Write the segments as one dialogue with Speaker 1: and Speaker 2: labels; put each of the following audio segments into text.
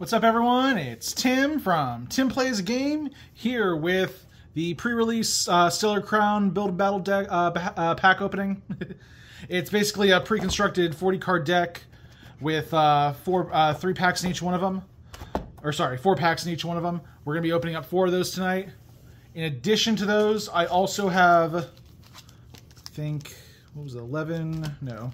Speaker 1: What's up, everyone? It's Tim from TimPlaysAGame here with the pre-release Stellar Crown Build Battle deck pack opening. It's basically a pre-constructed 40-card deck with 3 packs in each one of them. Or sorry, 4 packs in each one of them. We're going to be opening up 4 of those tonight. In addition to those, I also have, I think, what was it, 11? No.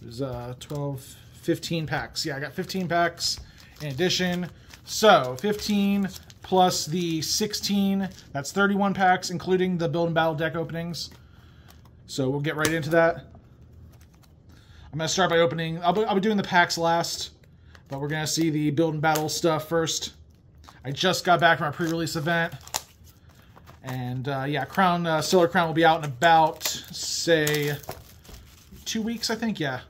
Speaker 1: It was 12... 15 packs. Yeah, I got 15 packs in addition. So 15 plus the 16, that's 31 packs, including the Build and Battle deck openings. So we'll get right into that. I'm going to start by opening, I'll be doing the packs last, but we're going to see the Build and Battle stuff first. I just got back from our pre-release event. And yeah, Stellar Crown will be out in about, say, 2 weeks, I think, yeah.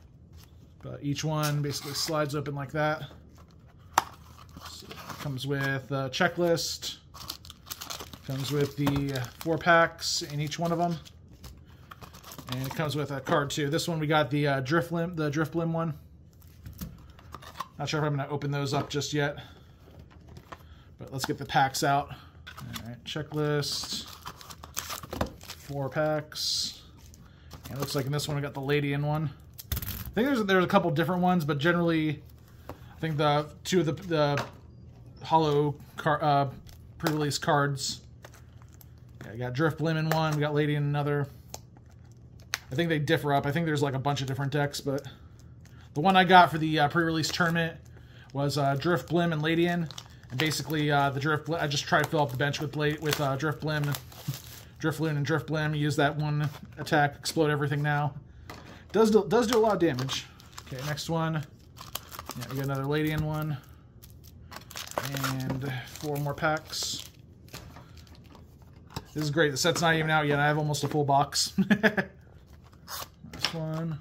Speaker 1: But each one basically slides open like that. So it comes with a checklist. Comes with the 4 packs in each one of them. And it comes with a card too. This one we got the Drifblim one. Not sure if I'm going to open those up just yet. But let's get the packs out. Alright, checklist. 4 packs. And it looks like in this one we got the Ladian one. I think there's a couple different ones, but generally, I think the 2 of the hollow pre-release cards. Yeah, we got Drifblim in one, we got Lady in another. I think they differ up. I think there's like a bunch of different decks, but the one I got for the pre-release tournament was Drifblim and Ladian, and basically the Drifblim. I just tried to fill up the bench with Drifblim, Drifloon, and Drifblim. Use that one attack, explode everything now. Does do a lot of damage. Okay, next one. Yeah, we got another Ladian one. And 4 more packs. This is great. The set's not even out yet. I have almost a full box. Last one.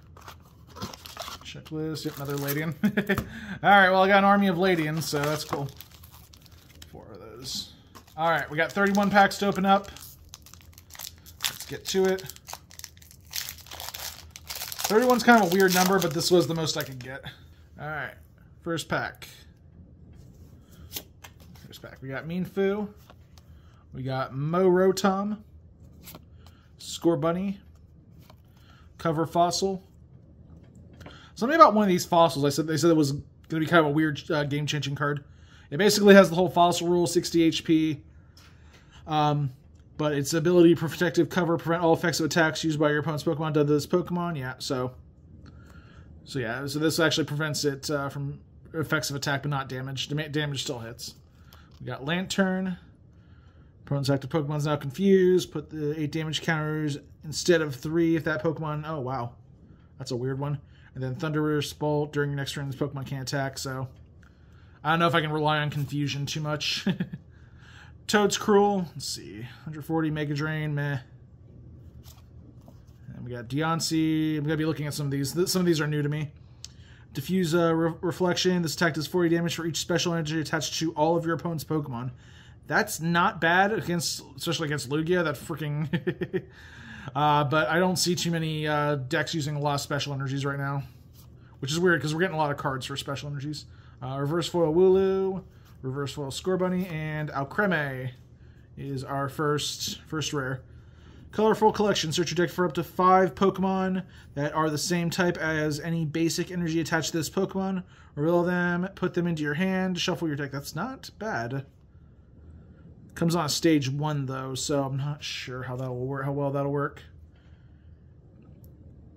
Speaker 1: Checklist. Yep, another Ladian. Alright, well, I got an army of Ladians, so that's cool. 4 of those. Alright, we got 31 packs to open up. Let's get to it. 31's kind of a weird number, but this was the most I could get. Alright, first pack. We got Meanfu. We got Morotom. Scorbunny. Cover Fossil. Something about one of these fossils, they said it was going to be kind of a weird game-changing card. It basically has the whole fossil rule, 60 HP. But its ability to protective cover, prevent all effects of attacks used by your opponent's Pokemon done to this Pokemon. Yeah, so this actually prevents it from effects of attack, but not damage. Damage still hits. We got Lantern. Opponent's active Pokemon's now confused. Put the 8 damage counters instead of 3 if that Pokemon... Oh, wow. That's a weird one. And then Thunderous Bolt. During your next turn, this Pokemon can't attack, so... I don't know if I can rely on confusion too much. Toad's Cruel. Let's see. 140 Mega Drain. Meh. And we got Deoncé. I'm going to be looking at some of these. Some of these are new to me. Diffuse Reflection. This attack does 40 damage for each special energy attached to all of your opponent's Pokemon. That's not bad, especially against Lugia. That freaking... but I don't see too many decks using a lot of special energies right now. Which is weird, because we're getting a lot of cards for special energies. Reverse Foil Wooloo. Reverse Foil Scorbunny, and Alcremie is our first rare. Colorful Collection. Search your deck for up to 5 Pokemon that are the same type as any basic energy attached to this Pokemon. Reveal them, put them into your hand, shuffle your deck. That's not bad. Comes on stage 1 though, so I'm not sure how that will work. How well that'll work.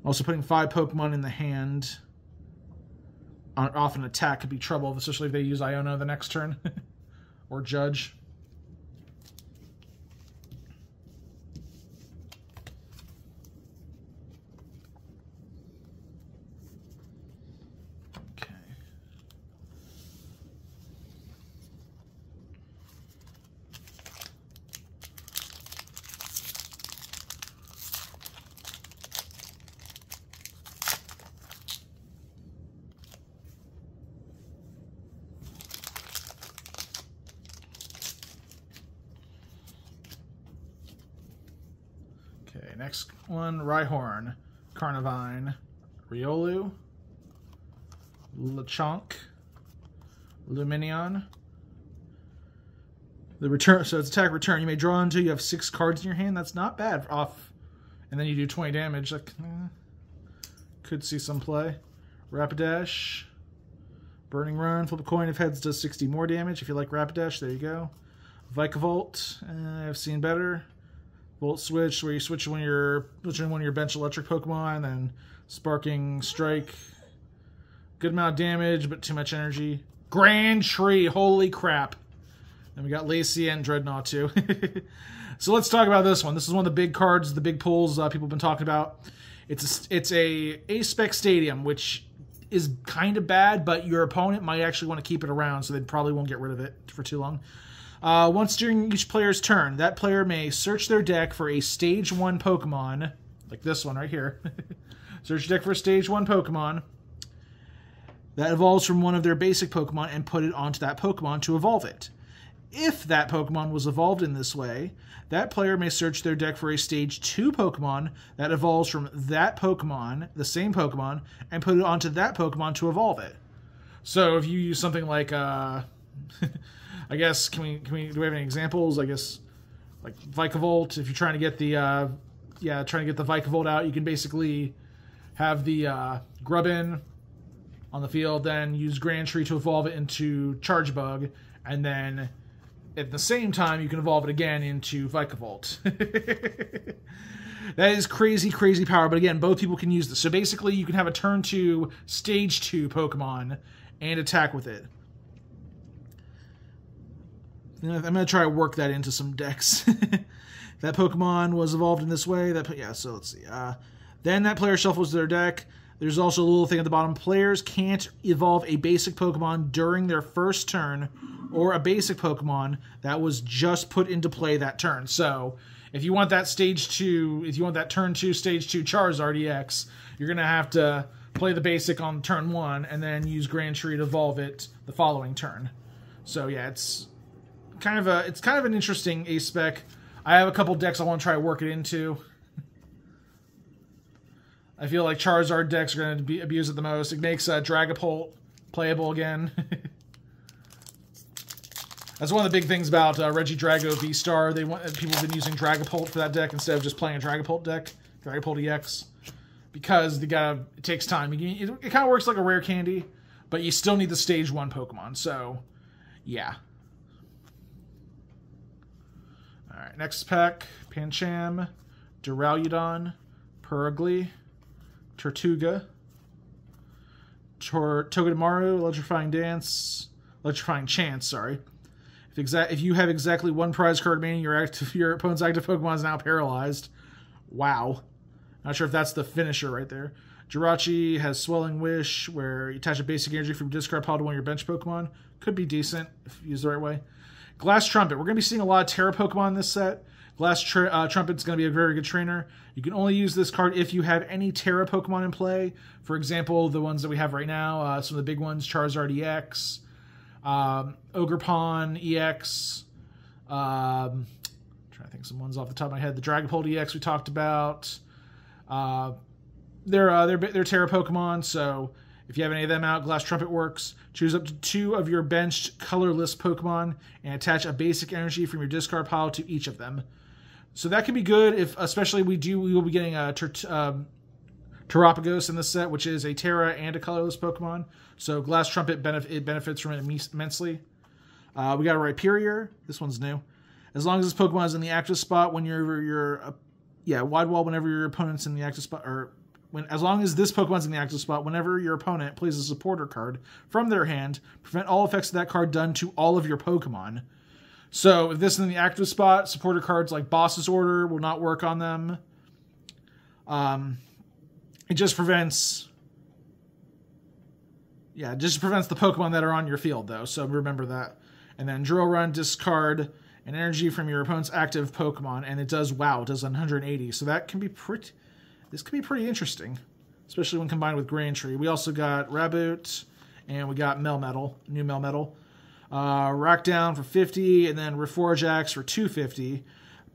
Speaker 1: Also, putting 5 Pokemon in the hand off an attack could be trouble, especially if they use Iono the next turn. Or Judge. Okay. Okay, next one, Rhyhorn, Carnivine, Riolu, Lechonk, Luminion. The return, so it's attack return. You may draw until you have 6 cards in your hand. That's not bad off. And then you do 20 damage. Like, could see some play. Rapidash. Burning Run. Flip a coin. If heads, does 60 more damage. If you like Rapidash, there you go. Vikavolt. I've seen better. Volt Switch, where you switch switching one of your bench electric Pokemon, then Sparking Strike. Good amount of damage, but too much energy. Grand Tree. Holy crap. And we got Lacey and Dreadnought too. So let's talk about this one. This is one of the big cards, the big pulls people have been talking about. It's a ACE SPEC Stadium, which is kind of bad, but your opponent might actually want to keep it around, so they probably won't get rid of it for too long. Once during each player's turn, that player may search their deck for a Stage 1 Pokemon, like this one right here. Search your deck for a Stage 1 Pokemon that evolves from one of their basic Pokemon and put it onto that Pokemon to evolve it. If that Pokemon was evolved in this way, that player may search their deck for a Stage 2 Pokemon that evolves from that Pokemon, the same Pokemon, and put it onto that Pokemon to evolve it. So if you use something like, I guess, do we have any examples? I guess, like Vikavolt, if you're trying to get the, Vikavolt out, you can basically have the Grubbin on the field, then use Grand Tree to evolve it into Charge Bug, and then at the same time, you can evolve it again into Vikavolt. That is crazy, crazy power. But again, both people can use this. So basically, you can have a turn 2, Stage 2 Pokemon and attack with it. I'm going to try to work that into some decks. That Pokemon was evolved in this way. So let's see. Then that player shuffles their deck. There's also a little thing at the bottom. Players can't evolve a basic Pokemon during their first turn or a basic Pokemon that was just put into play that turn. So if you want that Stage 2, if you want that turn 2 Stage 2 Charizard EX, you're going to have to play the basic on turn 1 and then use Grand Tree to evolve it the following turn. So yeah, it's kind of an interesting ACE SPEC. I have a couple decks I want to try to work it into. I feel like Charizard decks are going to be abused it the most. It makes Dragapult playable again. That's one of the big things about Regidrago V-Star. People have been using Dragapult for that deck instead of just playing a Dragapult deck, Dragapult EX, because it takes time. It kind of works like a rare candy, but you still need the Stage 1 Pokemon. So, yeah. All right, next pack: Pancham, Duraludon, Purugly, Tortuga, Togedemaru, Electrifying Chance, sorry. If you have exactly one prize card remaining, your opponent's active Pokemon is now paralyzed. Wow. Not sure if that's the finisher right there. Jirachi has Swelling Wish, where you attach a basic energy from your discard pile to one of your bench Pokemon. Could be decent if used the right way. Glass Trumpet. We're going to be seeing a lot of Terra Pokemon in this set. Glass Trumpet's going to be a very good trainer. You can only use this card if you have any Terra Pokemon in play. For example, the ones that we have right now, some of the big ones, Charizard EX, Ogerpon EX, trying to think of some ones off the top of my head. The Dragapult EX we talked about. They're Terra Pokemon, so if you have any of them out, Glass Trumpet works. Choose up to 2 of your benched colorless Pokemon and attach a basic energy from your discard pile to each of them. So that can be good, especially we will be getting a Terapagos in this set, which is a Terra and a colorless Pokemon. So Glass Trumpet benefits from it immensely. We got a Rhyperior. This one's new. As long as this Pokemon is in the active spot wide wall whenever your opponent's in the active spot, as long as this Pokemon's in the active spot, whenever your opponent plays a supporter card from their hand, prevent all effects of that card done to all of your Pokemon. So if this is in the active spot, supporter cards like Boss's Order will not work on them. It just prevents the Pokemon that are on your field, though, so remember that. And then Drill Run, discard an energy from your opponent's active Pokemon, and it does 180. So that can be this could be pretty interesting, especially when combined with Grand Tree. We also got Raboot, and we got Melmetal, new Melmetal. Rock Down for 50, and then Reforge Axe for 250.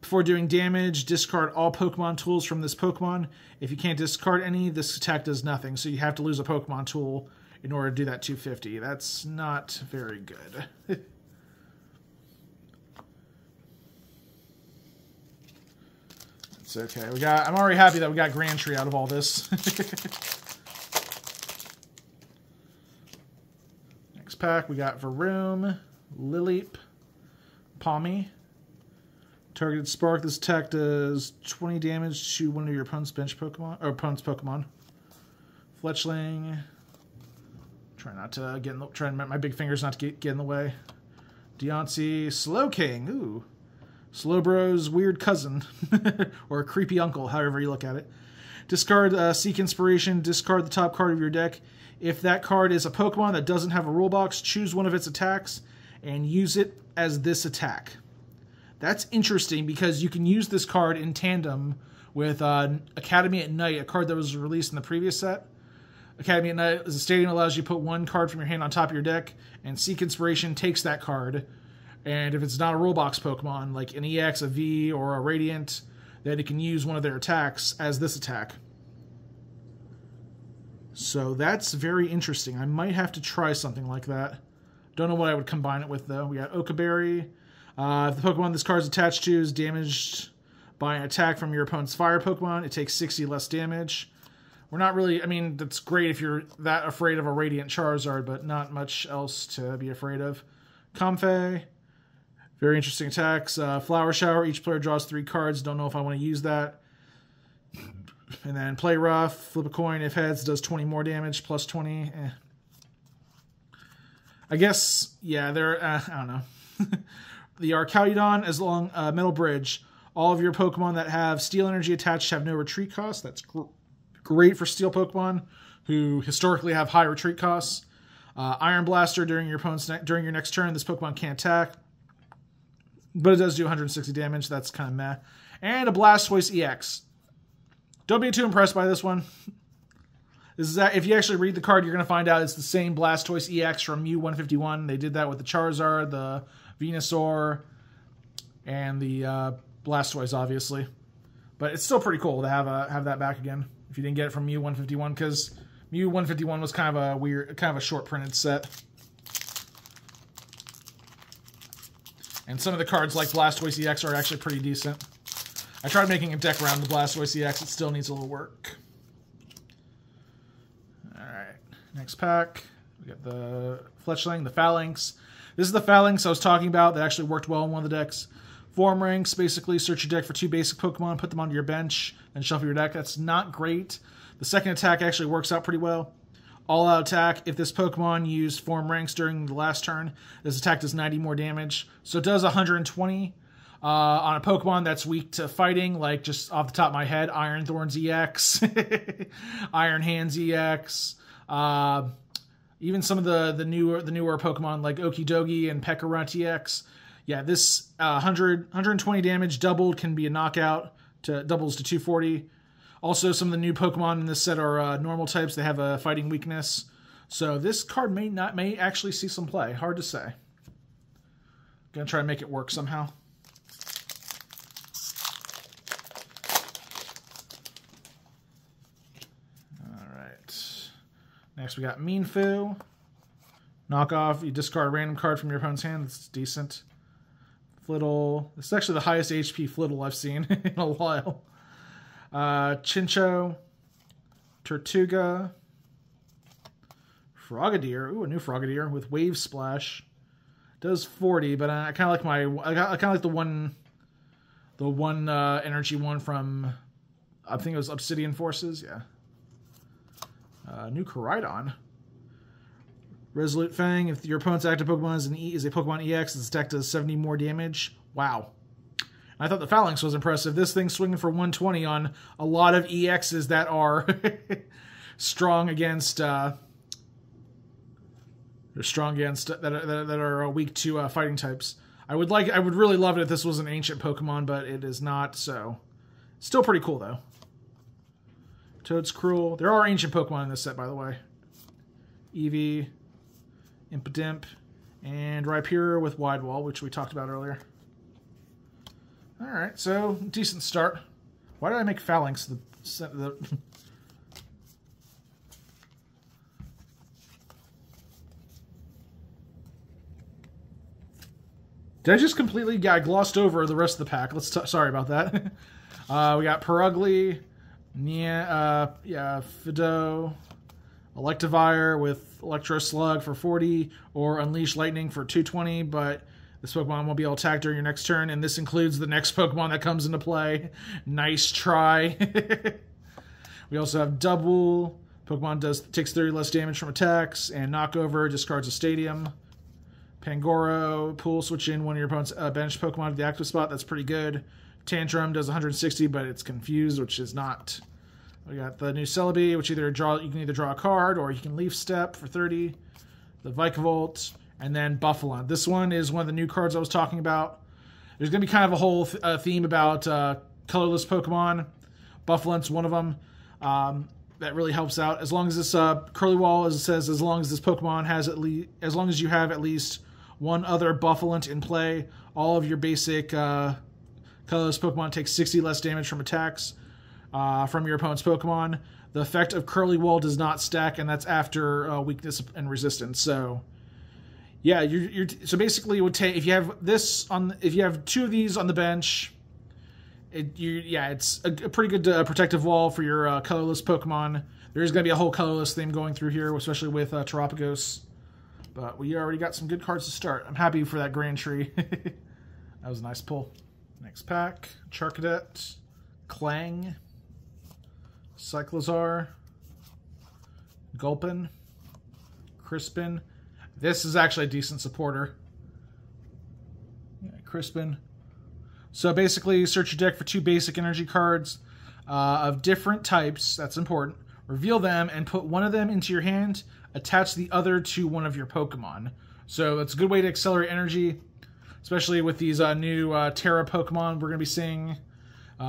Speaker 1: Before doing damage, discard all Pokemon tools from this Pokemon. If you can't discard any, this attack does nothing, so you have to lose a Pokemon tool in order to do that 250. That's not very good. It's okay. I'm already happy that we got Grand Tree out of all this. Next pack, we got Varoom, Lileep, Palmy. Targeted Spark. This attack does 20 damage to one of your opponent's bench Pokemon, or opponent's Pokemon. Fletchling. Try not to get in the, try and my big fingers not to get in the way. Deontay, Slowking. Ooh. Slowbro's weird cousin. Or a creepy uncle, however you look at it. Discard Seek Inspiration. Discard the top card of your deck. If that card is a Pokemon that doesn't have a rule box, choose one of its attacks and use it as this attack. That's interesting because you can use this card in tandem with Academy at Night, a card that was released in the previous set. Academy at Night is a stadium that allows you to put one card from your hand on top of your deck, and Seek Inspiration takes that card. And if it's not a rule box Pokemon, like an EX, a V, or a Radiant, then it can use one of their attacks as this attack. So that's very interesting. I might have to try something like that. Don't know what I would combine it with, though. We got Okaberry. If the Pokemon this card is attached to is damaged by an attack from your opponent's fire Pokemon, it takes 60 less damage. We're not really, I mean, that's great if you're that afraid of a Radiant Charizard, but not much else to be afraid of. Comfey, very interesting attacks. Flower Shower, each player draws 3 cards. Don't know if I want to use that. And then Play Rough, flip a coin. If heads, does 20 more damage, plus 20. I guess, yeah, I don't know. The Arcaudon, as long Metal Bridge. All of your Pokemon that have Steel Energy attached have no retreat cost. That's great for Steel Pokemon, who historically have high retreat costs. Iron Blaster during your next turn. This Pokemon can't attack, but it does do 160 damage. That's kind of meh. And a Blastoise EX. Don't be too impressed by this one. This is that if you actually read the card, you're going to find out it's the same Blastoise EX from U-151. They did that with the Charizard, the Venusaur, and the Blastoise, obviously. But it's still pretty cool to have that back again. If you didn't get it from Mew-151, because Mew-151 was kind of a weird, kind of a short printed set. And some of the cards like Blastoise EX are actually pretty decent. I tried making a deck around the Blastoise EX. It still needs a little work. Alright, next pack. We got the Fletchling, the Phalanx. This is the Phalanx I was talking about that actually worked well in one of the decks. Form ranks, basically search your deck for 2 basic Pokemon, put them onto your bench, and shuffle your deck. That's not great. The second attack actually works out pretty well. All-out attack, if this Pokemon used Form ranks during the last turn, this attack does 90 more damage. So it does 120 on a Pokemon that's weak to fighting, like just off the top of my head, Iron Thorns EX, Iron Hands EX, even some of the newer Pokemon like Okidogi and Pekka EX. Yeah, this 120 damage doubled can be a knockout, doubles to 240. Also, some of the new Pokemon in this set are normal types. They have a fighting weakness. So this card may actually see some play. Hard to say. Gonna try and make it work somehow. Alright. Next we got Meanfu. Knockoff. You discard a random card from your opponent's hand. That's decent. Flittle. This is actually the highest HP Flittle I've seen in a while. Chincho. Tortuga. Frogadier. Ooh, a new Frogadier with Wave Splash. Does 40, but I kind of like the one energy one from, I think it was Obsidian Forces. Yeah. New Koraidon. Resolute Fang. If your opponent's active Pokemon is a Pokemon EX, its attack does 70 more damage. Wow. I thought the Phalanx was impressive. This thing's swinging for 120 on a lot of EXs that are strong against that are weak to fighting types. I would really love it if this was an ancient Pokemon, but it is not. So, still pretty cool though. Toad's Cruel. There are ancient Pokemon in this set, by the way. Eevee, Impidimp, and Rhyperior with Wide Wall, which we talked about earlier. Alright, so decent start. Why did I make Phalanx the Did I just completely... Yeah, I glossed over the rest of the pack. Sorry about that. We got Perugly, Fido, Electivire with Electro Slug for 40, or Unleash Lightning for 220, but this Pokemon won't be able to attack during your next turn, and this includes the next Pokemon that comes into play. Nice try. We also have Double. Pokemon takes 30 less damage from attacks, and Knockover discards a Stadium. Pangoro, Pool, switch in one of your opponent's bench Pokemon to the active spot. That's pretty good. Tantrum does 160, but it's confused, which is not. We got the new Celebi, which you can either draw a card or you can Leaf Step for 30. The Vikavolt, and then Buffalon. This one is one of the new cards I was talking about. There's going to be kind of a whole theme about colorless Pokemon. Buffalon's one of them. That really helps out. As long as this Curlywall, as it says, as long as this Pokemon has as long as you have at least one other Buffalon in play, all of your basic colorless Pokemon take 60 less damage from attacks from your opponent's Pokemon. The effect of Curlywall does not stack, and that's after weakness and resistance. So, yeah, so basically, it would take if you have two of these on the bench. It's a pretty good protective wall for your colorless Pokemon. There is going to be a whole colorless theme going through here, especially with Terapagos. But we already got some good cards to start. I'm happy for that Grand Tree. That was a nice pull. Next pack, Charcadet, Clang, Cyclozar, Gulpin, Crispin. This is actually a decent supporter. Yeah, Crispin. So basically, search your deck for 2 basic energy cards of different types. That's important. Reveal them and put one of them into your hand. Attach the other to one of your Pokemon. So that's a good way to accelerate energy, especially with these new Tera Pokemon we're going to be seeing.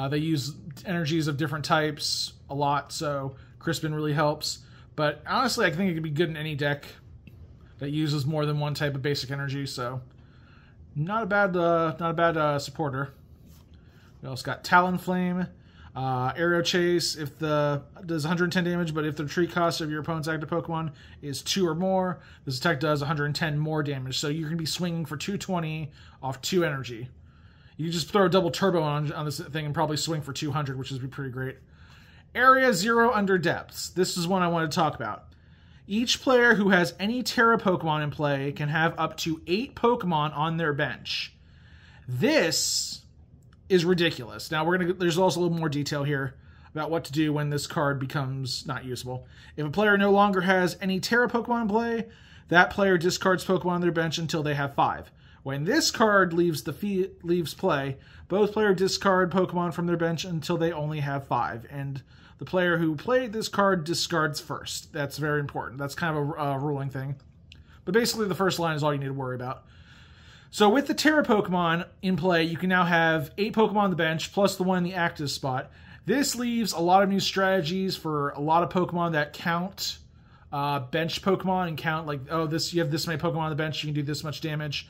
Speaker 1: They use energies of different types a lot, so Crispin really helps. But honestly, I think it could be good in any deck that uses more than one type of basic energy. So not a bad supporter. We also got Talonflame, Aerial Chase. Does 110 damage, but if the retreat cost of your opponent's active Pokemon is 2 or more, this attack does 110 more damage. So you're going to be swinging for 220 off 2 energy. You can just throw a double turbo on this thing and probably swing for 200, which would be pretty great. Area 0 Under Depths. This is one I want to talk about. Each player who has any Tera Pokemon in play can have up to 8 Pokemon on their bench. This is ridiculous. Now, there's also a little more detail here about what to do when this card becomes not usable. If a player no longer has any Tera Pokemon in play, that player discards Pokemon on their bench until they have 5. When this card leaves play, both players discard Pokemon from their bench until they only have 5, and the player who played this card discards first. That's very important. That's kind of a ruling thing. But basically, the first line is all you need to worry about. So with the Tera Pokemon in play, you can now have 8 Pokemon on the bench, plus the one in the active spot. This leaves a lot of new strategies for a lot of Pokemon that count bench Pokemon and count, like, oh, you have this many Pokemon on the bench, you can do this much damage.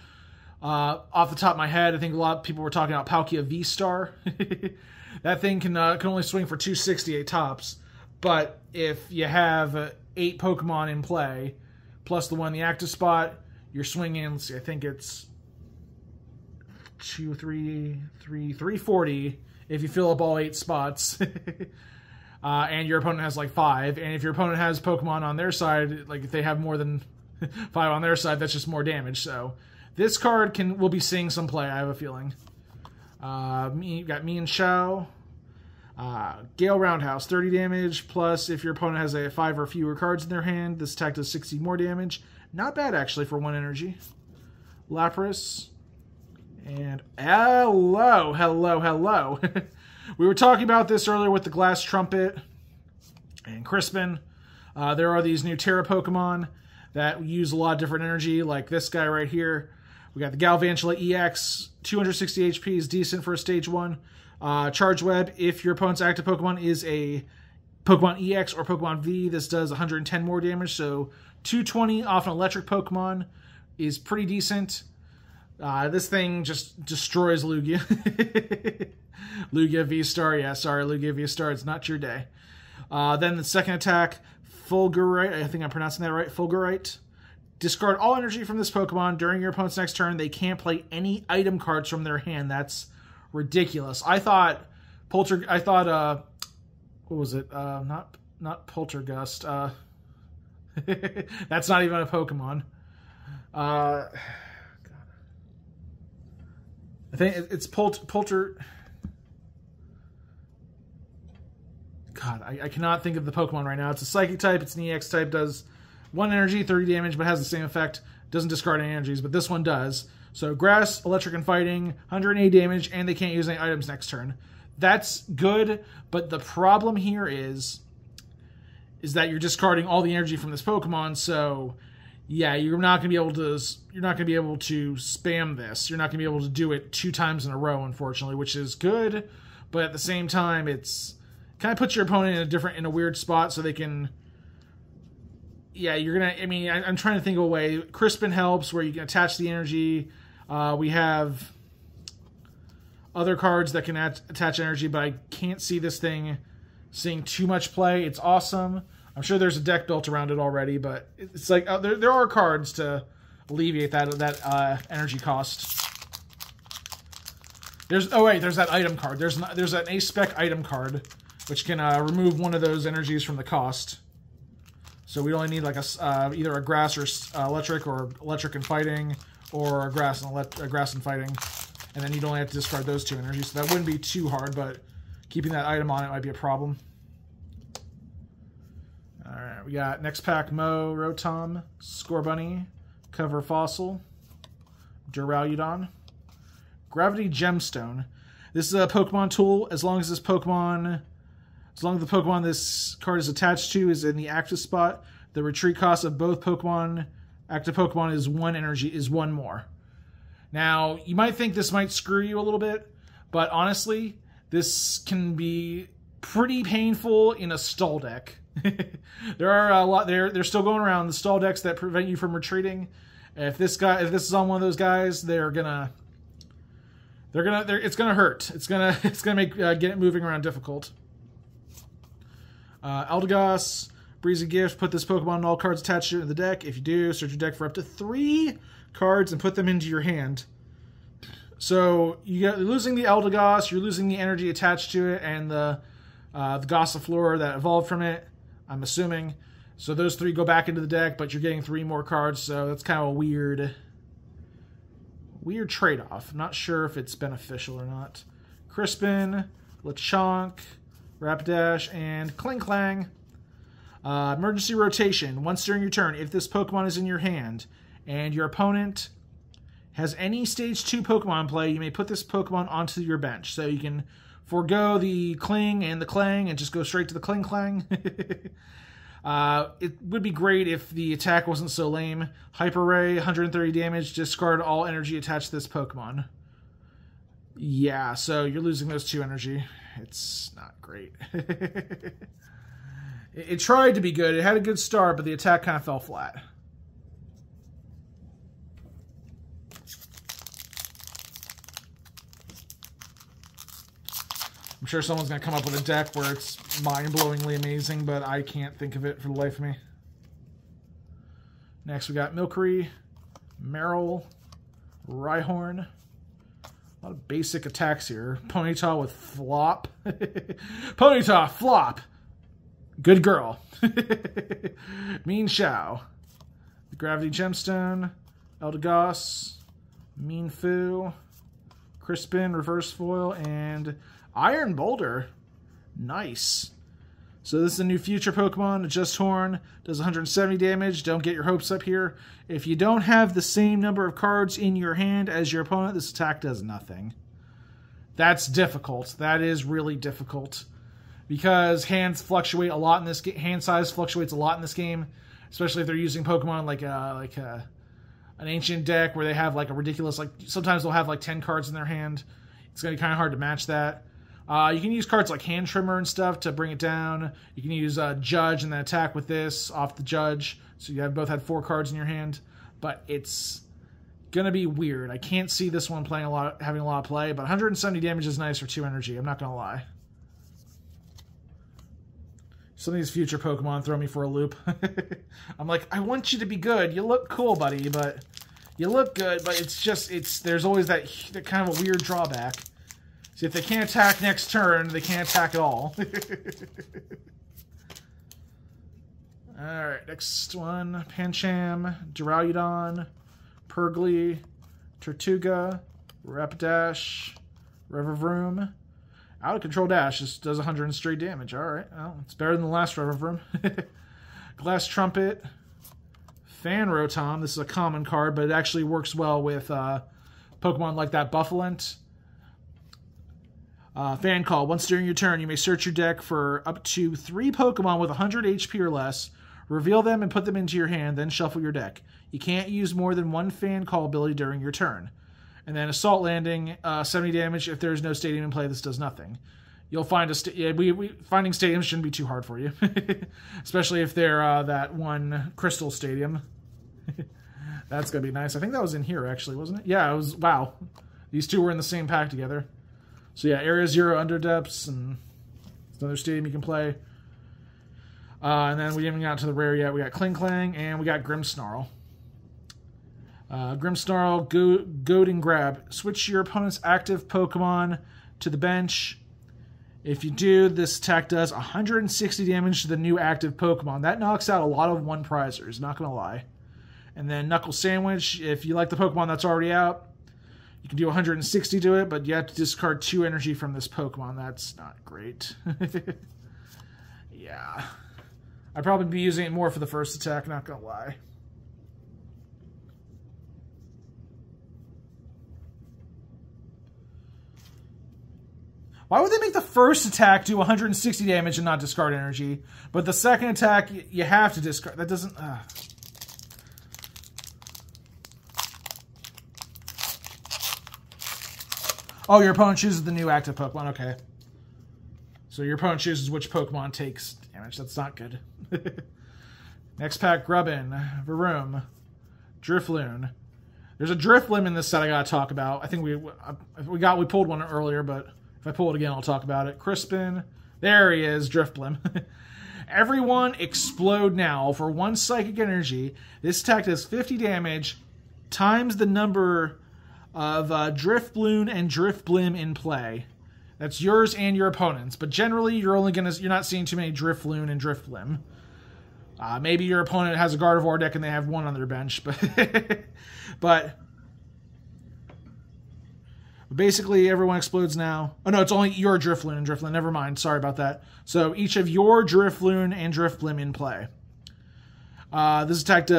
Speaker 1: Off the top of my head, I think a lot of people were talking about Palkia V-Star. That thing can only swing for 268 tops. But if you have 8 Pokemon in play, plus the one in the active spot, you're swinging, let's see, I think it's 340 if you fill up all 8 spots. And your opponent has like 5. And if your opponent has Pokemon on their side, like if they have more than 5 on their side, that's just more damage. So this card will be seeing some play, I have a feeling. You got Me and Shao. Gale Roundhouse, 30 damage, plus if your opponent has a 5 or fewer cards in their hand, this attack does 60 more damage. Not bad, actually, for 1 energy. Lapras. And hello. We were talking about this earlier with the Glass Trumpet and Crispin. There are these new Tera Pokemon that use a lot of different energy, like this guy right here. We got the Galvantula EX, 260 HP is decent for a stage 1. Charge Web, if your opponent's active Pokemon is a Pokemon EX or Pokemon V, this does 110 more damage, so 220 off an electric Pokemon is pretty decent. This thing just destroys Lugia. Lugia V-Star, yeah, sorry, Lugia V-Star, it's not your day. Then the second attack, Fulgurite, I think I'm pronouncing that right, Fulgurite. Discard all energy from this Pokemon during your opponent's next turn. They can't play any item cards from their hand. That's ridiculous. I thought what was it? Not Poltergust. That's not even a Pokemon. God. I think it's Polter. God, I cannot think of the Pokemon right now. It's a Psychic type. It's an EX type. Does 1 energy, 30 damage, but has the same effect. Doesn't discard any energies, but this one does. So Grass, Electric, and Fighting, 180 damage, and they can't use any items next turn. That's good, but the problem here is that you're discarding all the energy from this Pokemon. So yeah, you're not going to be able to spam this. You're not going to be able to do it 2 times in a row, unfortunately, which is good, but at the same time, it's kind of puts your opponent in a weird spot, so they can. Yeah, you're gonna. I mean, I'm trying to think of a way. Crispin helps where you can attach the energy. We have other cards that can attach energy, but I can't see this thing seeing too much play. It's awesome. I'm sure there's a deck built around it already, but it's like there are cards to alleviate that energy cost. There's that item card. There's an ACE SPEC item card, which can remove one of those energies from the cost. So we only need like either a Grass or Electric, or Electric and Fighting, or a Grass and Fighting, and then you'd only have to discard those 2 energies. So that wouldn't be too hard, but keeping that item on it might be a problem. All right, we got next pack: Mo, Rotom, Scorbunny, Cover Fossil, Duraludon, Gravity Gemstone. This is a Pokemon tool. As long as the Pokemon this card is attached to is in the active spot, the retreat cost of both active Pokemon is 1 energy, is 1 more. Now, you might think this might screw you a little bit, but honestly, this can be pretty painful in a stall deck. There are a lot. They're still going around the stall decks that prevent you from retreating. If this is on one of those guys, it's gonna hurt. It's gonna make getting moving around difficult. Eldegoss, Breezy Gift. Put this Pokemon and all cards attached to it in the deck. If you do, search your deck for up to 3 cards and put them into your hand. So you're losing the Eldegoss, you're losing the energy attached to it, and the Gossifleur that evolved from it, I'm assuming. So those 3 go back into the deck, but you're getting 3 more cards, so that's kind of a weird trade-off. I'm not sure if it's beneficial or not. Crispin, Lechonk, Rapidash, and Kling Clang. Emergency rotation. Once during your turn, if this Pokemon is in your hand and your opponent has any Stage 2 Pokemon play, you may put this Pokemon onto your bench. So you can forego the Kling and the Clang and just go straight to the Kling Clang. It would be great if the attack wasn't so lame. Hyper Ray, 130 damage, discard all energy attached to this Pokemon. Yeah, so you're losing those 2 energy. It's not great. It tried to be good. It had a good start, but the attack kind of fell flat. I'm sure someone's going to come up with a deck where it's mind-blowingly amazing, but I can't think of it for the life of me. Next, we got Milcery, Marill, Rhyhorn. A lot of basic attacks here. Ponyta with Flop. Ponyta, Flop. Good girl. Mean Shao. The Gravity Gemstone. Eldegoss. Mean Fu. Crispin, Reverse Foil, and Iron Boulder. Nice. So this is a new future Pokemon, Adjust Horn, does 170 damage. Don't get your hopes up here. If you don't have the same number of cards in your hand as your opponent, this attack does nothing. That's difficult. That is really difficult. Because hands fluctuate a lot in this game. Hand size fluctuates a lot in this game. Especially if they're using Pokemon like an ancient deck where they have like a ridiculous, sometimes they'll have like 10 cards in their hand. It's going to be kind of hard to match that. You can use cards like Hand Trimmer and stuff to bring it down. You can use Judge and then attack with this off the Judge. So you both had 4 cards in your hand. But it's going to be weird. I can't see this one having a lot of play. But 170 damage is nice for 2 energy. I'm not going to lie. Some of these future Pokemon throw me for a loop. I'm like, I want you to be good. You look cool, buddy, but you look good, but there's always that kind of a weird drawback. See, if they can't attack next turn, they can't attack at all. Alright, next one. Pancham, Duraludon, Purgly, Tortuga, Rapidash, Revavroom. Out of Control Dash just does 100 straight damage. Alright, well, it's better than the last Revavroom. Glass Trumpet, Fanrotom. This is a common card, but it actually works well with Pokemon like that Buffalent. Fan Call. Once during your turn, you may search your deck for up to 3 Pokemon with 100 HP or less, reveal them and put them into your hand, then shuffle your deck. You can't use more than 1 Fan Call ability during your turn. And then Assault Landing, 70 damage. If there's no stadium in play, this does nothing. You'll find finding stadiums shouldn't be too hard for you, especially if they're that one Crystal Stadium. That's gonna be nice. I think that was in here actually, wasn't it? Yeah, it was. Wow, these two were in the same pack together. So yeah, Area 0 Underdepths, and another stadium you can play. And then we haven't got to the rare yet. We got Kling Klang, and we got Grimmsnarl. Grimmsnarl, Goad and Grab. Switch your opponent's active Pokemon to the bench. If you do, this attack does 160 damage to the new active Pokemon. That knocks out a lot of one-prizers, not going to lie. And then Knuckle Sandwich. If you like the Pokemon that's already out, you can do 160 to it, but you have to discard 2 energy from this Pokemon. That's not great. Yeah. I'd probably be using it more for the first attack, not going to lie. Why would they make the first attack do 160 damage and not discard energy? But the second attack, you have to discard. That doesn't... Oh, your opponent chooses the new active Pokemon. Okay. So your opponent chooses which Pokemon takes damage. That's not good. Next pack, Grubbin, Varoom, Drifloon. There's a Drifblim in this set I gotta talk about. I think we pulled one earlier, but if I pull it again, I'll talk about it. Crispin. There he is, Drifblim. Everyone explode now for 1 psychic energy. This attack does 50 damage times the number of Drifloon and Drifblim in play. That's yours and your opponent's, but generally you're not seeing too many Drifloon and Drifblim. Maybe your opponent has a Gardevoir deck and they have 1 on their bench, but basically everyone explodes now. Oh no, it's only your Drifloon and Drifblim. Never mind, sorry about that. So each of your Drifloon and Drifblim in play. This attack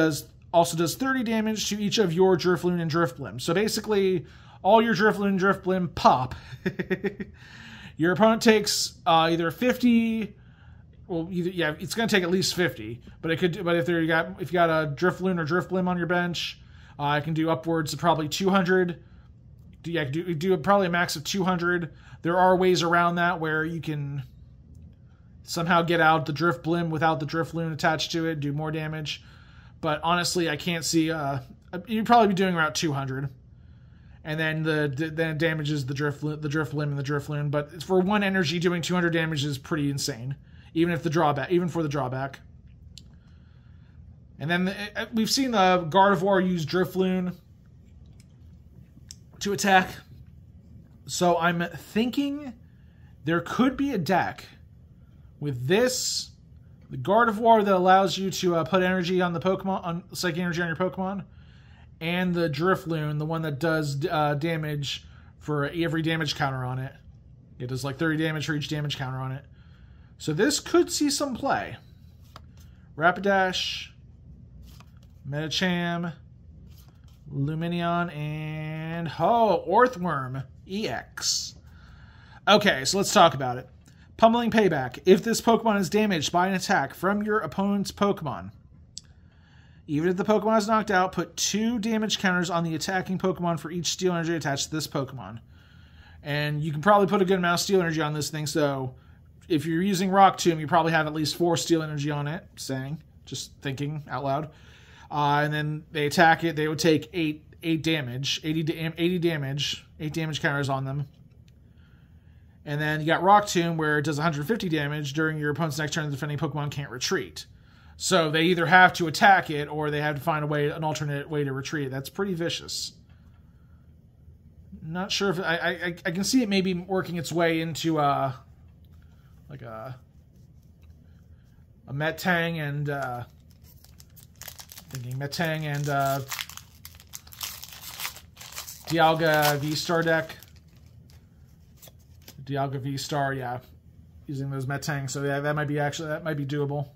Speaker 1: also does 30 damage to each of your Drifloon and Drifblim. So basically, all your Drifloon and Drifblim pop. Your opponent takes either 50. Well, it's going to take at least 50. But if you got a Drifloon or Drifblim on your bench, I can do upwards of probably 200. Yeah, do probably a max of 200. There are ways around that where you can somehow get out the Drifblim without the Drifloon attached to it, do more damage. But honestly, I can't see... you'd probably be doing around 200. And then then it damages the Drifblim and the Drifloon. But for 1 energy, doing 200 damage is pretty insane. Even for the drawback. And then we've seen the Gardevoir use Drifloon to attack. So I'm thinking there could be a deck with this... The Gardevoir that allows you to put energy on the Pokemon, psychic energy on your Pokemon, and the Drifloon, the one that does damage for every damage counter on it. It does like 30 damage for each damage counter on it. So this could see some play. Rapidash, Medicham, Lumineon, and Orthworm EX. Okay, so let's talk about it. Pummeling Payback. If this Pokemon is damaged by an attack from your opponent's Pokemon, even if the Pokemon is knocked out, put 2 damage counters on the attacking Pokemon for each steel energy attached to this Pokemon. And you can probably put a good amount of steel energy on this thing, so if you're using Rock Tomb, you probably have at least 4 steel energy on it. Just thinking out loud. And then they attack it, they would take 8 damage, 80 damage, 8 damage counters on them. And then you got Rock Tomb, where it does 150 damage during your opponent's next turn. The defending Pokemon can't retreat. So they either have to attack it, or they have to find an alternate way to retreat. That's pretty vicious. Not sure if I can see it maybe working its way into like a Metang and thinking Metang and Dialga V-Star deck. Dialga V-Star, yeah, using those Metang. So yeah, that might be doable.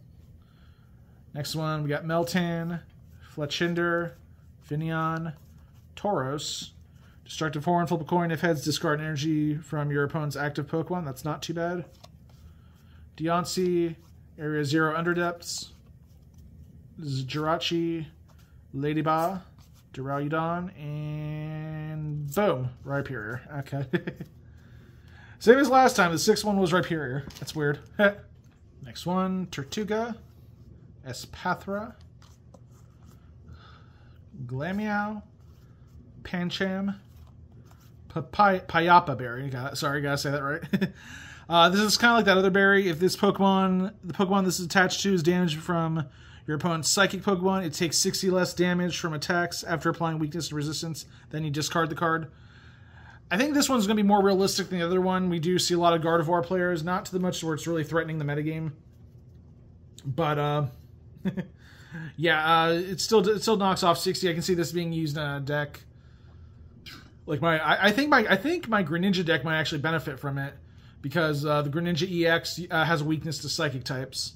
Speaker 1: Next one, we got Meltan, Fletchinder, Finneon, Tauros. Destructive Horn, flip a coin. If heads, discard energy from your opponent's active Pokemon. That's not too bad. Deontay, Area 0 Underdepths. Jirachi, Ladybah, Duraludon, and boom, Rhyperior. Okay. Same as last time, the 6th one was Rhyperior. That's weird. Next one, Tortuga, Espathra, Glameow, Pancham, Payapa Berry. Sorry, gotta say that right. This is kind of like that other berry. If this Pokemon, the Pokemon this is attached to, is damaged from your opponent's Psychic Pokemon, it takes 60 less damage from attacks after applying weakness and resistance. Then you discard the card. I think this one's going to be more realistic than the other one. We do see a lot of Gardevoir players, not to the much where it's really threatening the metagame. But, yeah, it still knocks off 60. I can see this being used in a deck. Like I think my Greninja deck might actually benefit from it, because the Greninja EX has a weakness to Psychic types.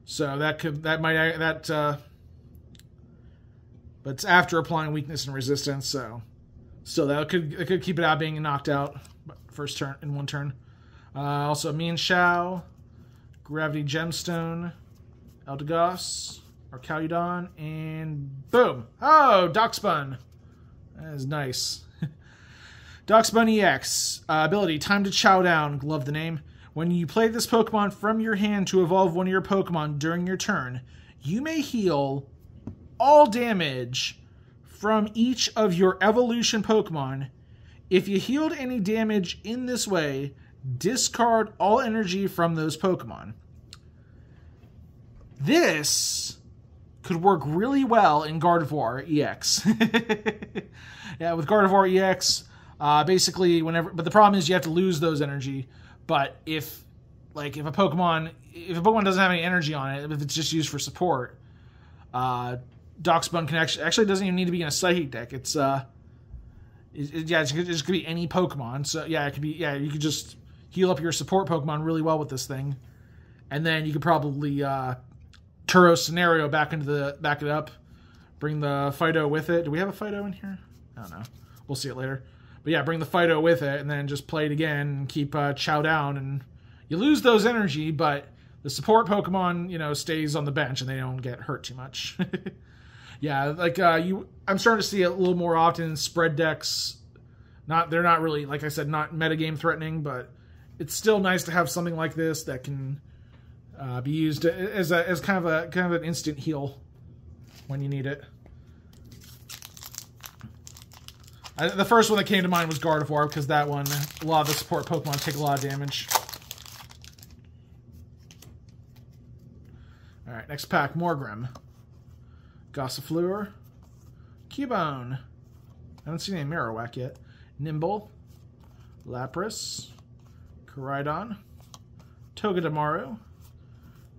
Speaker 1: So but it's after applying weakness and resistance, so still it could keep it out being knocked out first turn in one turn. Also Mienshao, Gravity Gemstone, Eldegoss, Arcaudon, and boom! Oh, Darkspun. That is nice. Darkspun EX. Ability, Time to Chow Down. Love the name. When you play this Pokemon from your hand to evolve one of your Pokemon during your turn, you may heal all damage from each of your evolution Pokemon. If you healed any damage in this way, discard all energy from those Pokemon. This could work really well in Gardevoir EX. Yeah, with Gardevoir EX, basically whenever, but the problem is you have to lose those energy. But if a Pokemon doesn't have any energy on it, if it's just used for support, Darkspun can actually doesn't even need to be in a Psychic deck. It's just could be any Pokemon. So yeah, it could be, yeah, you could just heal up your support Pokemon really well with this thing, and then you could probably Turo Scenario back it up, bring the Fido with it. Do we have a Fido in here? I don't know. We'll see it later. But yeah, bring the Fido with it, and then just play it again and keep Chow Down, and you lose those energy, but the support Pokemon, you know, stays on the bench and they don't get hurt too much. Yeah, like I'm starting to see it a little more often in spread decks. They're not really, like I said, not metagame threatening, but it's still nice to have something like this that can be used as kind of an instant heal when you need it. The first one that came to mind was Gardevoir, because that one, a lot of the support Pokemon take a lot of damage. Alright, next pack, Morgrem. Gossifleur. Cubone. I haven't seen any Marowak yet. Nimble. Lapras. Koraidon. Togedemaru.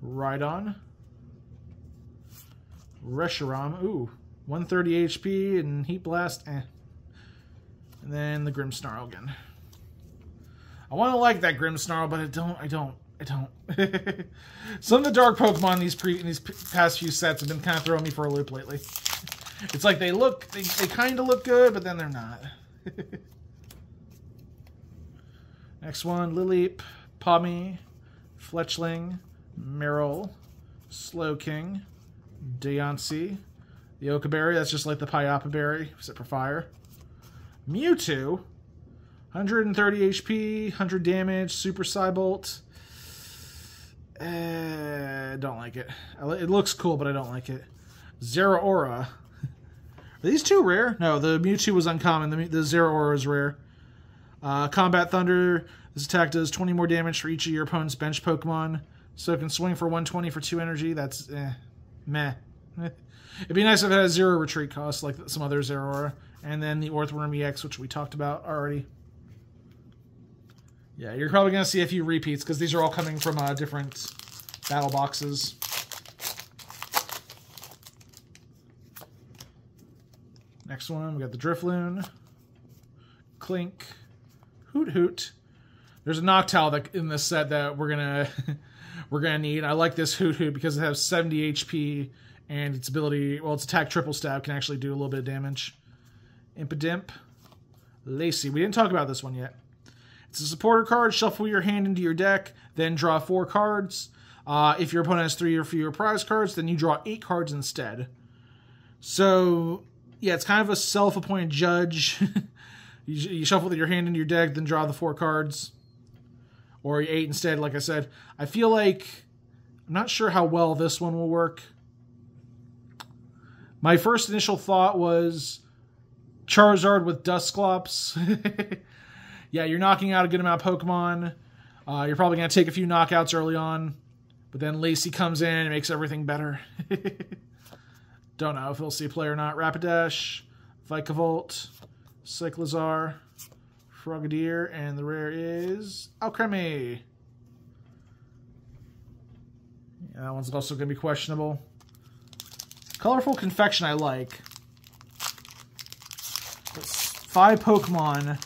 Speaker 1: Rhydon. Reshiram. Ooh, 130 HP and Heat Blast. And then the Grimmsnarl again. I want to like that Grimmsnarl, but I don't. Some of the dark Pokemon in these past few sets have been kind of throwing me for a loop lately. It's like they kind of look good, but then they're not. Next one, Lileep, Pommy, Fletchling, Meryl, Slowking, Deontay, the Okaberry, that's just like the Payapa Berry, except for fire. Mewtwo, 130 HP, 100 damage, Super Psybolt. Don't like it. It looks cool, but I don't like it. Zeraora. Are these two rare? No, the Mewtwo was uncommon. The Zeraora is rare. Combat Thunder. This attack does 20 more damage for each of your opponent's bench Pokemon. So it can swing for 120 for 2 energy. That's meh. It'd be nice if it had 0 retreat cost like some other Zeraora. And then the Orthworm EX, which we talked about already. Yeah, you're probably going to see a few repeats because these are all coming from different battle boxes. Next one, we got the Drifloon, Clink, Hoot Hoot. There's a Noctowl that in this set that we're gonna need. I like this Hoot Hoot because it has 70 HP and its ability, well, its attack triple stab can actually do a little bit of damage. Impidimp, Lacy. We didn't talk about this one yet. It's a supporter card. Shuffle your hand into your deck, then draw 4 cards. If your opponent has 3 or fewer prize cards, then you draw 8 cards instead. So, yeah, it's kind of a self-appointed judge. you shuffle your hand into your deck, then draw the 4 cards. Or 8 instead, like I said. I feel like, I'm not sure how well this one will work. My first initial thought was Charizard with Dusclops. Yeah, you're knocking out a good amount of Pokemon. You're probably going to take a few knockouts early on. But then Lacy comes in and makes everything better. Don't know if we'll see play or not. Rapidash, Vikavolt, Cyclizar, Frogadier, and the rare is Alcremie. Yeah, that one's also going to be questionable. Colorful Confection I like. It's 5 Pokemon.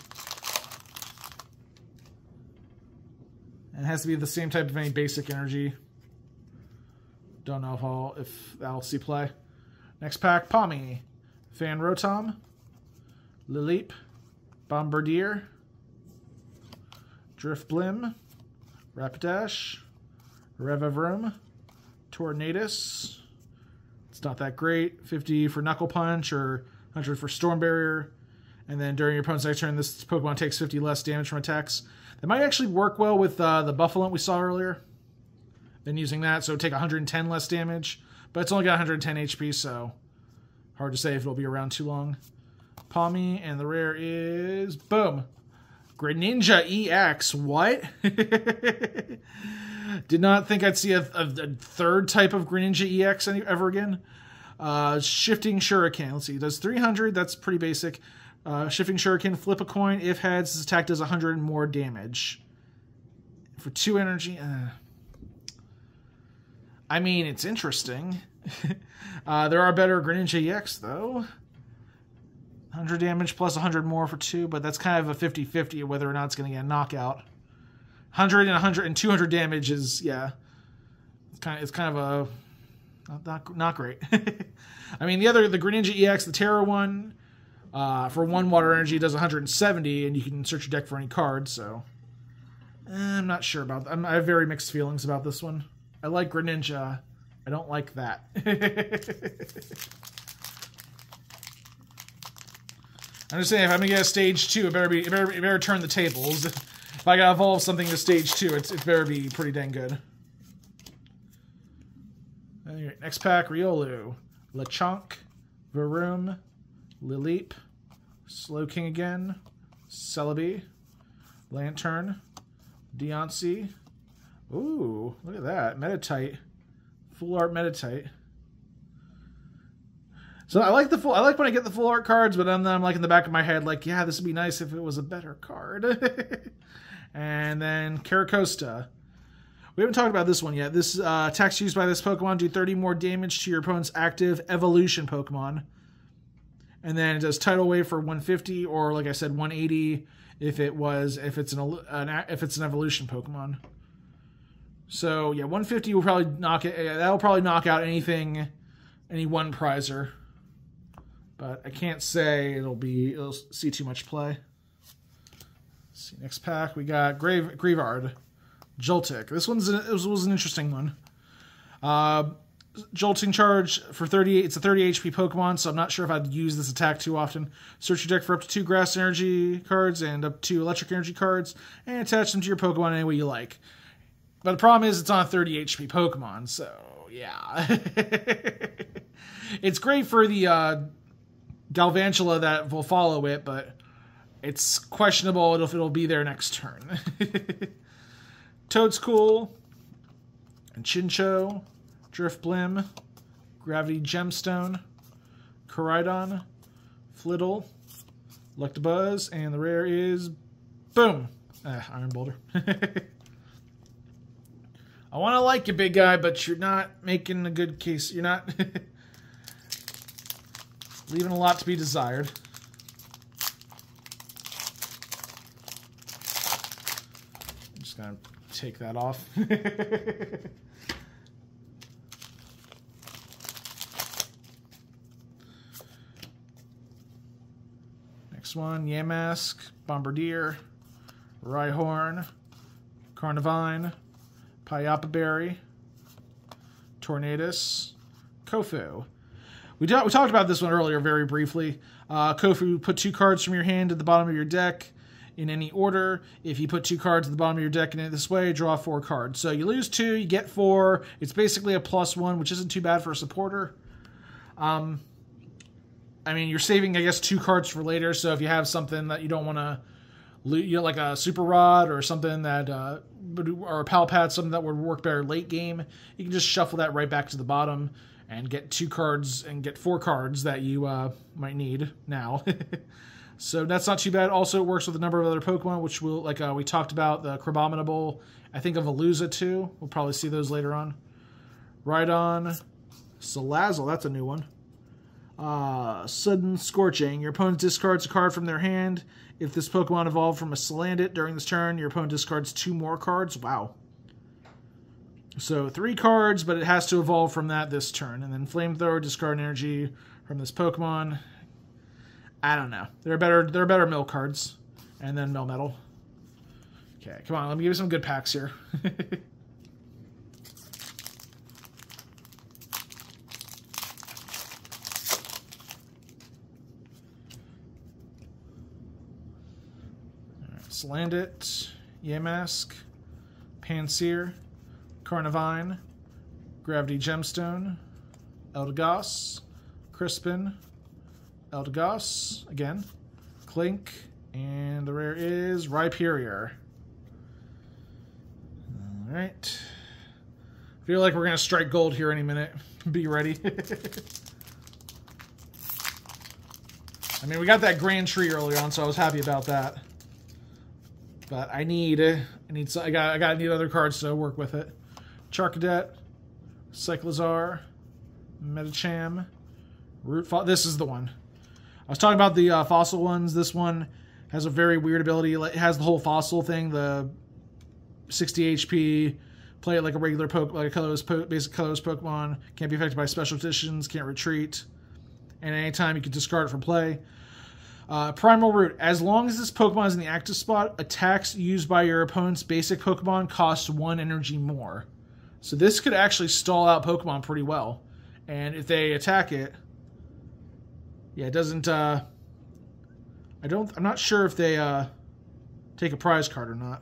Speaker 1: And it has to be the same type of any basic energy. Don't know if I'll see play. Next pack, Pawmi, Fan Rotom, Lileep, Bombardier, Drifblim, Rapidash, Revavroom, Tornadus. It's not that great. 50 for Knuckle Punch or 100 for Storm Barrier. And then during your opponent's next turn, this Pokemon takes 50 less damage from attacks. That might actually work well with the Buffalo we saw earlier. Then using that, so take 110 less damage. But it's only got 110 HP, so hard to say if it'll be around too long. Pawmi, and the rare is... Boom! Greninja EX. What? Did not think I'd see a third type of Greninja EX ever again. Shifting Shuriken. Let's see. It does 300. That's pretty basic. Shifting Shuriken. Flip a coin. If heads, this attack does 100 more damage. For 2 energy... I mean, it's interesting. There are better Greninja EX, though. 100 damage plus 100 more for 2, but that's kind of a 50-50 whether or not it's going to get a knockout. 100 and 100 and 200 damage is, yeah. It's kind of a... Not great. I mean, the Greninja EX, the Terra one, for 1 water energy does 170, and you can search your deck for any cards, so... I'm not sure about that. I have very mixed feelings about this one. I like Greninja. I don't like that. I'm just saying, if I'm gonna get a stage 2, it better turn the tables. If I gotta evolve something to stage 2, it better be pretty dang good. Anyway, next pack, Riolu, Lechonk, Varoom, Lileep, Slowking again, Celebi, Lantern, Deontay. Ooh, look at that. Meditite. Full art Meditite. So I like when I get the full art cards, but then I'm like in the back of my head, like, yeah, this would be nice if it was a better card. And then Caracosta. We haven't talked about this one yet. This attacks used by this Pokemon do 30 more damage to your opponent's active evolution Pokemon. And then it does Tidal Wave for 150, or like I said, 180 if it's an evolution Pokemon. So yeah, 150 will probably that'll probably knock out any one prizer. But I can't say it'll see too much play. Let's see, next pack we got Greavard, Joltik. This was an interesting one. Jolting charge for 38. It's a 30 HP Pokemon, so I'm not sure if I'd use this attack too often. Search your deck for up to 2 Grass Energy cards and up to Electric Energy cards, and attach them to your Pokemon any way you like. But the problem is it's on a 30 HP Pokemon, so yeah. It's great for the Galvantula that will follow it, but it's questionable if it'll be there next turn. Toadstool, and Chincho, Driftblim, Gravity Gemstone, Koraidon, Flittle, Electabuzz, and the rare is, boom, Iron Boulder. I want to like you, big guy, but you're not making a good case. You're not leaving a lot to be desired. I'm just going to take that off. Next one, Yamask, Bombardier, Rhyhorn, Carnivine, Payapa Berry, Tornadus, Kofu. We talked about this one earlier very briefly. Kofu, put 2 cards from your hand at the bottom of your deck in any order. If you put 2 cards at the bottom of your deck in it this way, draw 4 cards. So you lose 2, you get 4. It's basically a +1, which isn't too bad for a supporter. I mean, you're saving, I guess, 2 cards for later. So if you have something that you don't want to, you know, like a Super Rod or something that, or a Palpat, something that would work better late game, you can just shuffle that right back to the bottom and get 2 cards and get 4 cards that you might need now. So that's not too bad. Also, it works with a number of other Pokemon, which will, like we talked about, the Crabominable, I think of Veluza too. We'll probably see those later on. Rhydon, Salazzle, that's a new one. Sudden Scorching. Your opponent discards a card from their hand. If this Pokemon evolved from a Salandit during this turn, your opponent discards 2 more cards. Wow. So 3 cards, but it has to evolve from that this turn. And then Flamethrower, discard energy from this Pokemon. I don't know. There are better mill cards. And then Melmetal. Okay, come on, let me give you some good packs here. Salandit, Yamask, Pansear, Carnivine, Gravity Gemstone, Eldegoss, Crispin, Eldegoss, again, Clink, and the rare is Rhyperior. Alright. I feel like we're going to strike gold here any minute. Be ready. I mean, we got that Grand Tree earlier on, so I was happy about that. But I need other cards to work with it. Charcadet, Cyclizar, Medicham, this is the one. I was talking about the fossil ones. This one has a very weird ability. It has the whole fossil thing, the 60 HP, play it like a regular like a basic colorless Pokemon, can't be affected by special conditions, can't retreat, and anytime you can discard it from play. Primal Root. As long as this Pokemon is in the active spot, attacks used by your opponent's basic Pokemon cost 1 energy more. So this could actually stall out Pokemon pretty well. And if they attack it, yeah, it doesn't. I'm not sure if they take a prize card or not.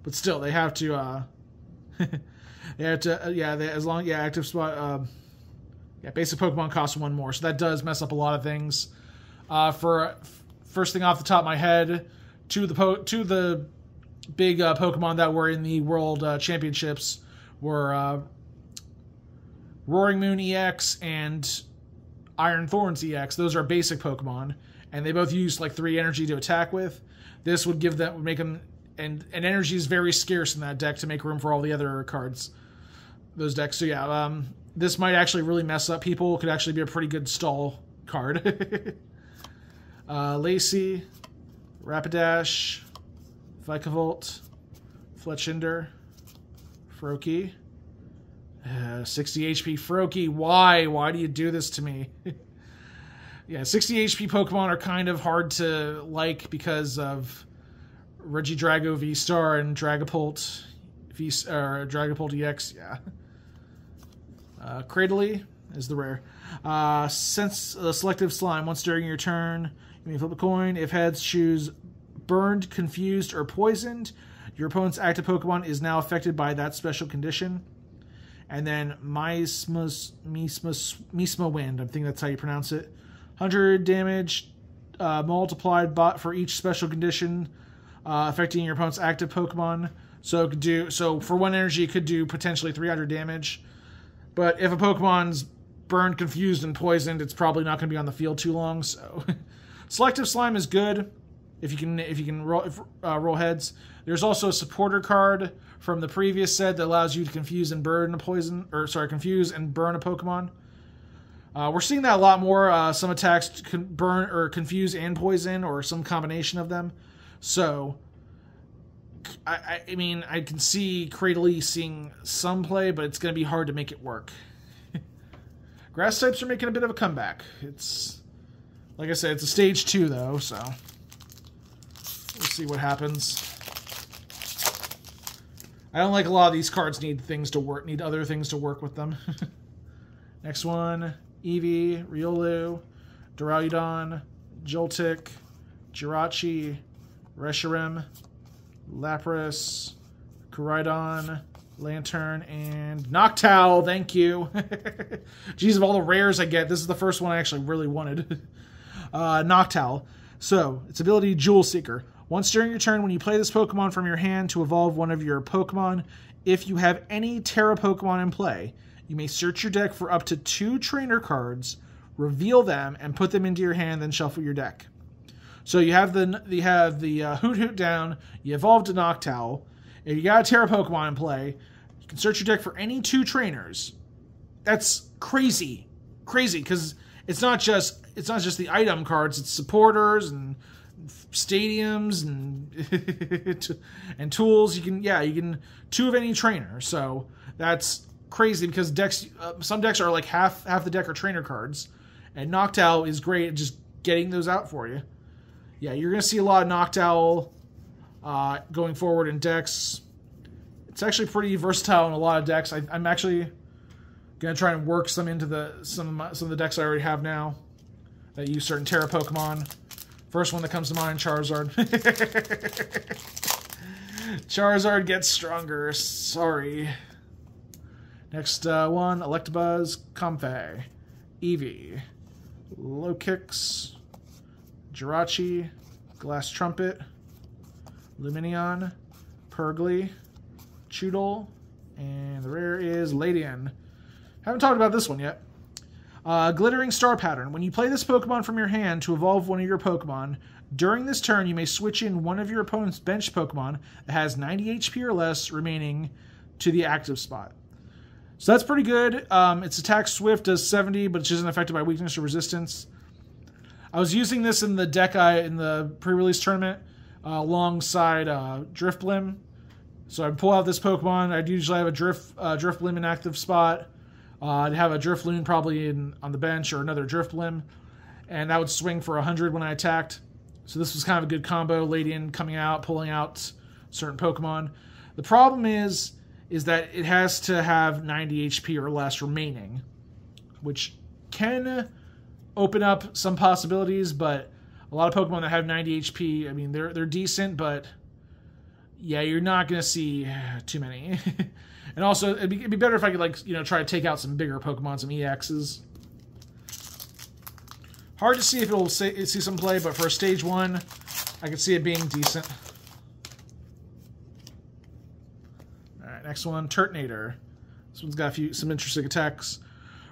Speaker 1: But still, they have to. They have to. Active spot. Yeah, basic Pokemon costs 1 more, so that does mess up a lot of things. For first thing off the top of my head, two of the big Pokemon that were in the World Championships were Roaring Moon EX and Iron Thorns EX. Those are basic Pokemon, and they both use like 3 energy to attack with. This would make them, and energy is very scarce in that deck to make room for all the other cards. Those decks. So yeah, this might actually really mess up people. It could actually be a pretty good stall card. Lacey, Rapidash, Vikavolt, Fletchinder, Froakie. 60 HP Froakie. Why? Why do you do this to me? Yeah, 60 HP Pokemon are kind of hard to like because of Regidrago V-Star and Dragapult Dragapult EX. Yeah. Cradily is the rare. Selective Slime. Once during your turn, you may flip a coin. If heads, choose burned, confused, or poisoned. Your opponent's active Pokemon is now affected by that special condition. And then Misma Wind. I think that's how you pronounce it. 100 damage. multiplied bot for each special condition affecting your opponent's active Pokemon. So it could do, so for 1 energy, it could do potentially 300 damage. But if a Pokemon's burned, confused, and poisoned, it's probably not going to be on the field too long. So Selective Slime is good if you can roll heads. There's also a supporter card from the previous set that allows you to confuse and burn confuse and burn a Pokemon. We're seeing that a lot more. Some attacks can burn or confuse and poison, or some combination of them. So, I mean, I can see Cradily seeing some play, but it's going to be hard to make it work. Grass types are making a bit of a comeback. It's, like I said, it's a stage 2 though, so we'll see what happens. I don't like a lot of these cards need other things to work with them. Next one, Eevee, Riolu, Duraludon, Joltik, Jirachi, Reshiram, Lapras, Koraidon, Lantern, and Noctowl. Thank you. Jeez, of all the rares I get, this is the first one I actually really wanted. Noctowl. So, its ability, Jewel Seeker. Once during your turn, when you play this Pokemon from your hand to evolve one of your Pokemon, if you have any Tera Pokemon in play, you may search your deck for up to 2 trainer cards, reveal them, and put them into your hand, then shuffle your deck. So you have the Hoot Hoot down, you evolve to Noctowl. If you got a Tera Pokemon in play, you can search your deck for any 2 trainers. That's crazy. Crazy, because it's not just the item cards, it's supporters and stadiums and tools. You can 2 of any trainer. So that's crazy, because decks, some decks are like half the deck are trainer cards, and Noctowl is great at just getting those out for you. Yeah, you're going to see a lot of Noctowl going forward in decks. It's actually pretty versatile in a lot of decks. I'm actually going to try and work some into some of the decks I already have now that use certain Tera Pokemon. First one that comes to mind, Charizard. Charizard gets stronger. Sorry. Next one, Electabuzz, Comfey, Eevee, Lokix, Jirachi, Glass Trumpet, Lumineon, Purgly, Choodle, and the rare is Ladian. Haven't talked about this one yet. Glittering Star Pattern. When you play this Pokemon from your hand to evolve one of your Pokemon, during this turn you may switch in one of your opponent's bench Pokemon that has 90 HP or less remaining to the active spot. So that's pretty good. Its attack Swift does 70, but it isn't affected by weakness or resistance. I was using this in the deck in the pre-release tournament alongside Drifblim. So I'd pull out this Pokemon. I'd usually have a Drifblim in active spot. I'd have a Drifloon probably on the bench, or another Drifblim, and that would swing for 100 when I attacked. So this was kind of a good combo. Ladian coming out, pulling out certain Pokemon. The problem is that it has to have 90 HP or less remaining, which can open up some possibilities, but a lot of Pokemon that have 90 HP, I mean, they're decent, but yeah, you're not going to see too many. And also, it'd be better if I could, like, try to take out some bigger Pokemon, some EXs. Hard to see if it'll see some play, but for a stage 1, I could see it being decent. Alright, next one, Turtonator. This one's got some interesting attacks.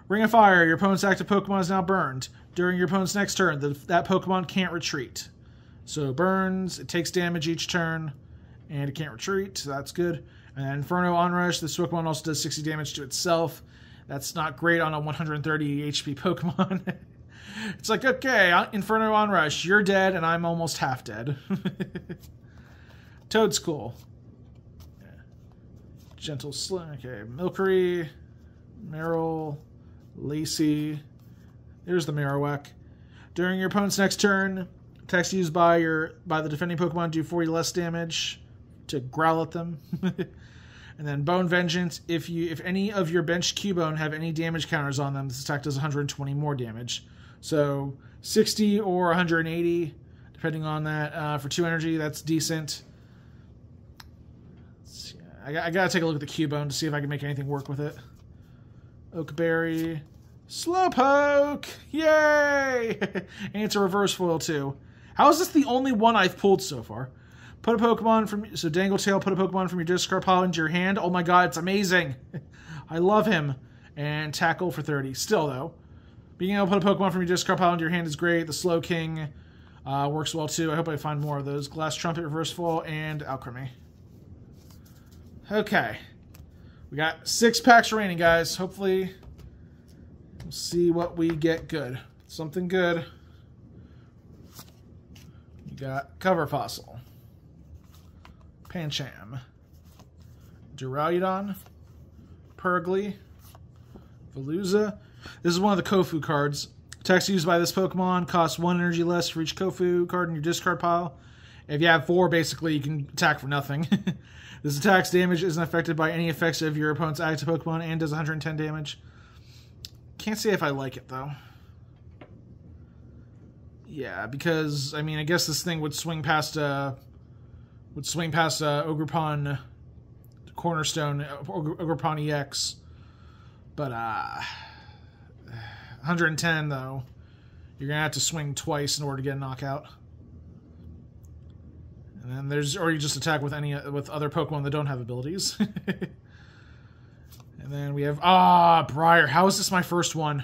Speaker 1: Ring of Fire. Your opponent's active Pokemon is now burned. During your opponent's next turn, that Pokemon can't retreat. So burns, it takes damage each turn, and it can't retreat, so that's good. And then Inferno Onrush, this Pokemon also does 60 damage to itself. That's not great on a 130 HP Pokemon. It's like, okay, Inferno Onrush, you're dead, and I'm almost half dead. Toadskool. Yeah. Gentle Slim. Okay, Milcery, Meryl, Lacey. There's the Marowak. During your opponent's next turn, attacks used by the defending Pokemon do 40 less damage to growl at them. And then Bone Vengeance. If any of your bench Cubone have any damage counters on them, this attack does 120 more damage. So 60 or 180, depending on that. For 2 energy, that's decent. I gotta take a look at the Cubone to see if I can make anything work with it. Oakberry, Slowpoke! Yay! And it's a reverse foil too. How is this the only one I've pulled so far? Put a Pokemon from... So Dangletail, put a Pokemon from your discard pile into your hand. Oh my god, it's amazing. I love him. And Tackle for 30. Still, though, being able to put a Pokemon from your discard pile into your hand is great. The Slow King works well too. I hope I find more of those. Glass Trumpet, reverse foil, and Alchemy. Okay. We got 6 packs remaining, guys. Hopefully... we'll see what we get good. Something good. We got Cover Fossil, Pancham, Duraludon, Purgly, Veluza. This is one of the Kofu cards. Attacks used by this Pokemon costs 1 energy less for each Kofu card in your discard pile. If you have 4, basically, you can attack for nothing. This attack's damage isn't affected by any effects of your opponent's active Pokemon and does 110 damage. Can't say if I like it, though. Yeah, because, I mean, I guess this thing would swing past Ogerpon Cornerstone, Ogerpon EX. But, 110, though. You're going to have to swing twice in order to get a knockout. And then there's, or you just attack with with other Pokemon that don't have abilities. And then we have, Briar. How is this my first one?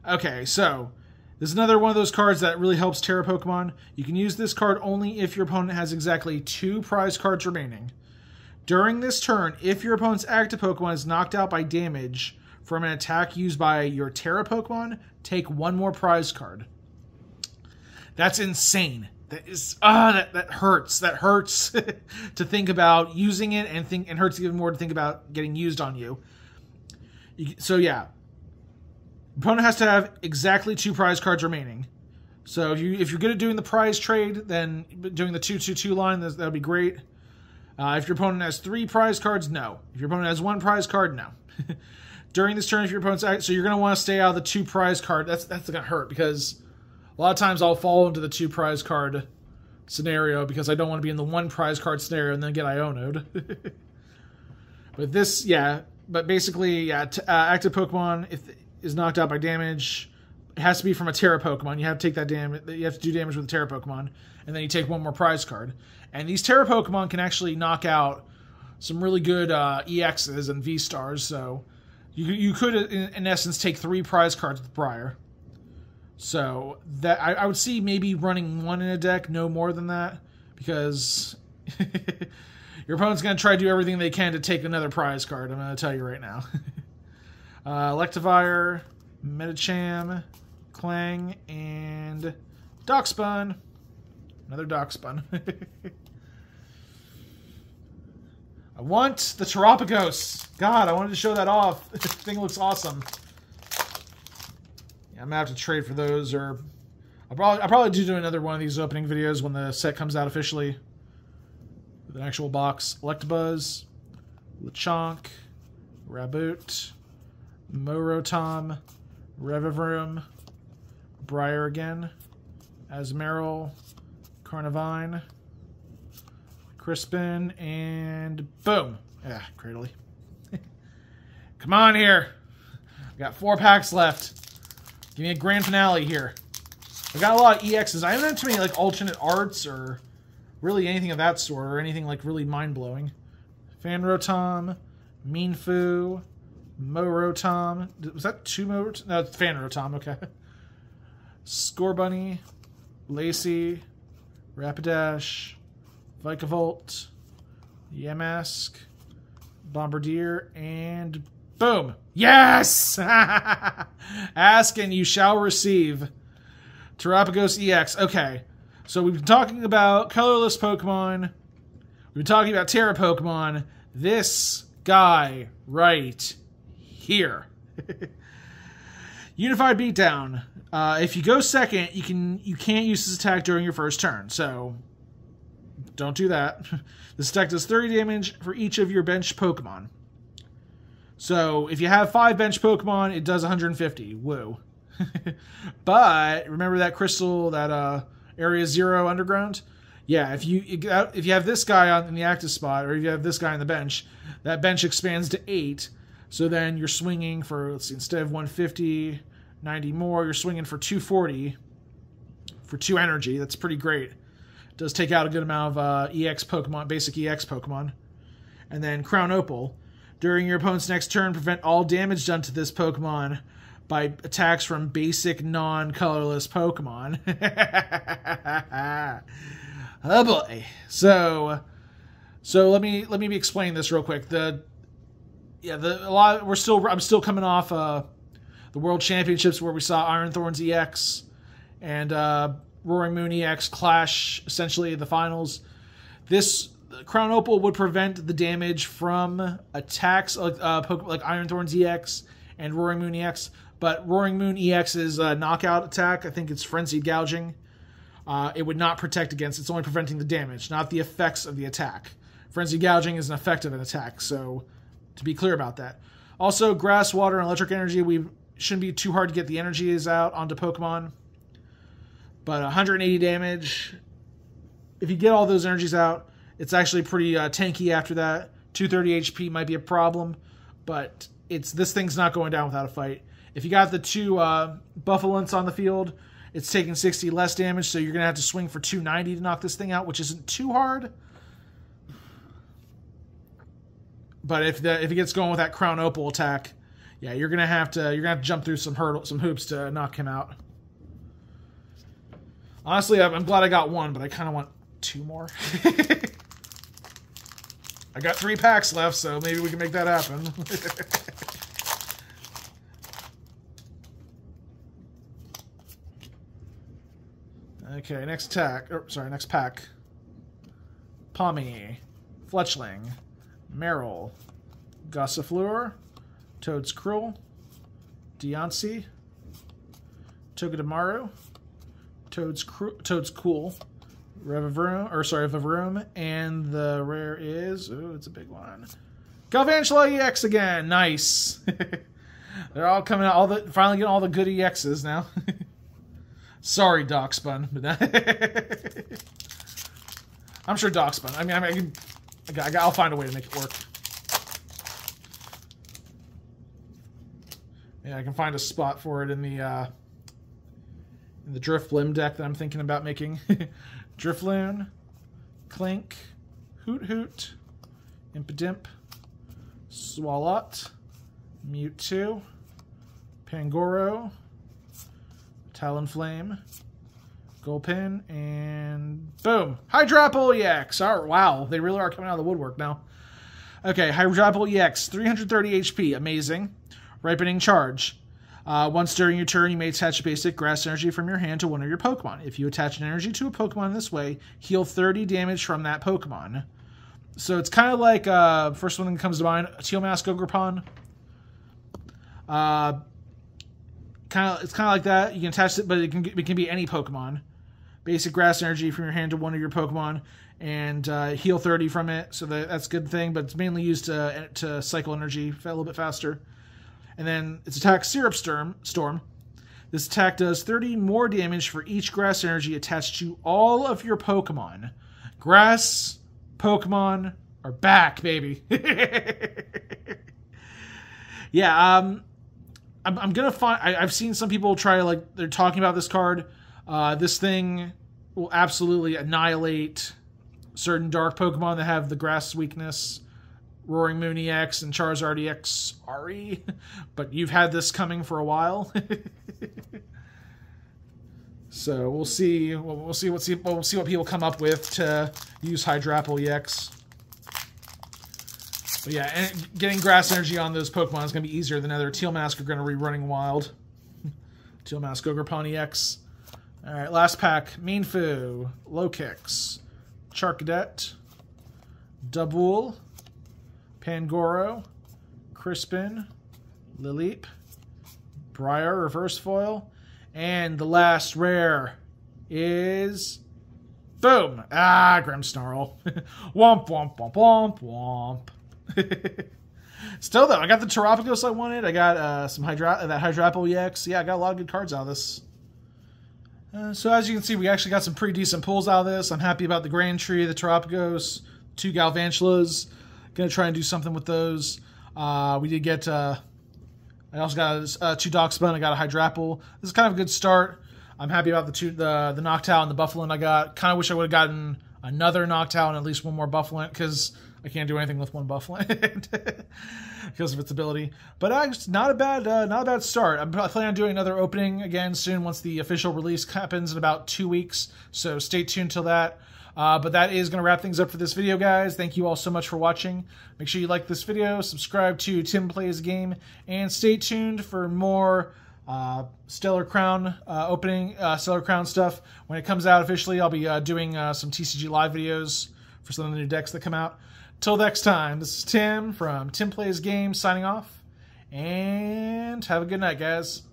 Speaker 1: Okay, so this is another one of those cards that really helps Terra Pokemon. You can use this card only if your opponent has exactly 2 prize cards remaining. During this turn, if your opponent's active Pokemon is knocked out by damage from an attack used by your Terra Pokemon, take 1 more prize card. That's insane. That is that hurts. That hurts to think about using it, and hurts even more to think about getting used on you. So yeah, opponent has to have exactly 2 prize cards remaining. So if you're good at doing the prize trade, then doing the 2-2-2 line, that would be great. If your opponent has 3 prize cards, no. If your opponent has 1 prize card, no. During this turn, if your opponent's so you're going to want to stay out of the 2 prize card. That's going to hurt because a lot of times I'll fall into the 2 prize card scenario because I don't want to be in the 1 prize card scenario and then get Iono'd. But this, yeah. But basically, yeah, active Pokemon, if is knocked out by damage, it has to be from a Terra Pokemon. You have to take that damage. You have to do damage with a Terra Pokemon, and then you take 1 more prize card. And these Terra Pokemon can actually knock out some really good EXs and V-Stars. So you could, in essence, take 3 prize cards with Briar. So that I would see maybe running 1 in a deck, no more than that, because your opponent's going to try to do everything they can to take another prize card. I'm going to tell you right now. Electivire, Medicham, Clang, and Darkspun. Another Darkspun. I want the Terapagos. God, I wanted to show that off. This thing looks awesome. I'm gonna have to trade for those, or I'll probably do another one of these opening videos when the set comes out officially with an actual box. Electabuzz, Lechonk, Raboot, Morotom, Revavroom, Briar again, Azumarill, Carnivine, Crispin, and boom! Yeah, Cradily. Come on here. We got 4 packs left. Give me a grand finale here. I've got a lot of EXs. I haven't had too many like alternate arts or really anything of that sort, or anything like really mind-blowing. Fanrotom, Meanfu, Morotom. Was that 2 Morotom? No, it's Fanrotom, okay. Scorbunny, Lacey, Rapidash, Vikavolt, Yamask, Bombardier, and boom! Yes! Ask and you shall receive. Terapagos EX. Okay, so we've been talking about colorless Pokemon. We've been talking about Terra Pokemon. This guy right here. Unified Beatdown. If you go second, you can't use this attack during your first turn, so don't do that. This attack does 30 damage for each of your bench Pokemon. So if you have 5 bench Pokemon, it does 150. Woo. But remember that crystal, that Area 0 underground? Yeah, if you have this guy in the active spot, or if you have this guy on the bench, that bench expands to 8. So then you're swinging for, let's see, instead of 150, 90 more, you're swinging for 240 for 2 energy. That's pretty great. It does take out a good amount of EX Pokemon, basic EX Pokemon. And then Crown Opal. During your opponent's next turn, prevent all damage done to this Pokemon by attacks from basic non-colorless Pokemon. Oh boy. So let me explain this real quick. I'm still coming off the World Championships where we saw Iron Thorns EX and Roaring Moon EX clash essentially the finals. This Crown Opal would prevent the damage from attacks like Iron Thorns EX and Roaring Moon EX, but Roaring Moon EX's knockout attack, I think it's Frenzied Gouging, it would not protect against. It's only preventing the damage, not the effects of the attack. Frenzied Gouging is an effect of an attack, so to be clear about that. Also, Grass, Water, and Electric Energy, we shouldn't be too hard to get the energies out onto Pokemon. But 180 damage, if you get all those energies out, it's actually pretty tanky after that. 230 HP might be a problem, but this thing's not going down without a fight. If you got the 2 Buffalants on the field, it's taking 60 less damage, so you're going to have to swing for 290 to knock this thing out, which isn't too hard. But if it gets going with that Crown Opal attack, yeah, you're gonna have to jump through some hoops to knock him out. Honestly, I'm glad I got 1, but I kind of want 2 more. I got 3 packs left, so maybe we can make that happen. Okay, next pack. Pommy, Fletchling, Meryl, Gossifleur, Toad's Cruel, Deontay, Togedemaru, Toad's Cool, Vavroom, and the rare is, it's a big one, Galvantula EX again. Nice. They're all coming out, finally getting all the good EXs now. Sorry, Darkspun, but I'm sure Darkspun. I mean, I'll find a way to make it work. Yeah, I can find a spot for it in the Drifloon deck that I'm thinking about making. Drifloon, Clink, Hoot, Impidimp, Swalot, Mewtwo, Pangoro, Talonflame, Gulpin, and boom! Hydrapple EX! Oh, wow, they really are coming out of the woodwork now. Okay, Hydrapple EX, 330 HP, amazing. Ripening Charge. Once during your turn, you may attach basic grass energy from your hand to one of your Pokemon. If you attach an energy to a Pokemon this way, heal 30 damage from that Pokemon. So it's kind of like, first one that comes to mind, Teal Mask Ogerpon. It's kind of like that. You can attach it, but it can be any Pokemon. Basic grass energy from your hand to one of your Pokemon, and heal 30 from it. So that's a good thing, but it's mainly used to cycle energy a little bit faster. And then its attack, Syrup Storm. This attack does 30 more damage for each grass energy attached to all of your Pokemon. Grass Pokemon are back, baby. Yeah, I'm gonna find. I've seen some people try, like, they're talking about this card. This thing will absolutely annihilate certain dark Pokemon that have the grass weakness. Roaring Moon EX and Charizard EX. Sorry, but you've had this coming for a while. So we'll see. We'll see what people come up with to use Hydrapple EX. But yeah, and getting grass energy on those Pokemon is going to be easier than other. Teal Mask are going to be running wild. Teal Mask Ogerpon EX. All right, last pack. Mienfoo, Lokix, Charcadet, Double, Pangoro, Crispin, Lileep, Briar Reverse Foil, and the last rare is, boom! Grimmsnarl. Womp, womp, womp, womp, womp. Still, though, I got the Terapagos I wanted. I got that Hydrapple EX. Yeah, I got a lot of good cards out of this. So as you can see, we actually got some pretty decent pulls out of this. I'm happy about the Grand Tree, the Terapagos, 2 Galvantulas. Gonna try and do something with those. We did get, I also got 2 Doxbun. I got a Hydrapple. This is kind of a good start. I'm happy about the Noctowl and the Buffalin I got. Kind of wish I would have gotten another Noctowl and at least one more Buffalin, because I can't do anything with one Buffalin because of its ability. But not a bad start. I'm planning on doing another opening again soon once the official release happens in about 2 weeks. So stay tuned till that. But that is going to wrap things up for this video, guys. Thank you all so much for watching. Make sure you like this video, subscribe to TimPlaysAGame, and stay tuned for more Stellar Crown Stellar Crown stuff. When it comes out officially, I'll be doing some TCG live videos for some of the new decks that come out. Till next time, this is Tim from TimPlaysAGame signing off, and have a good night, guys.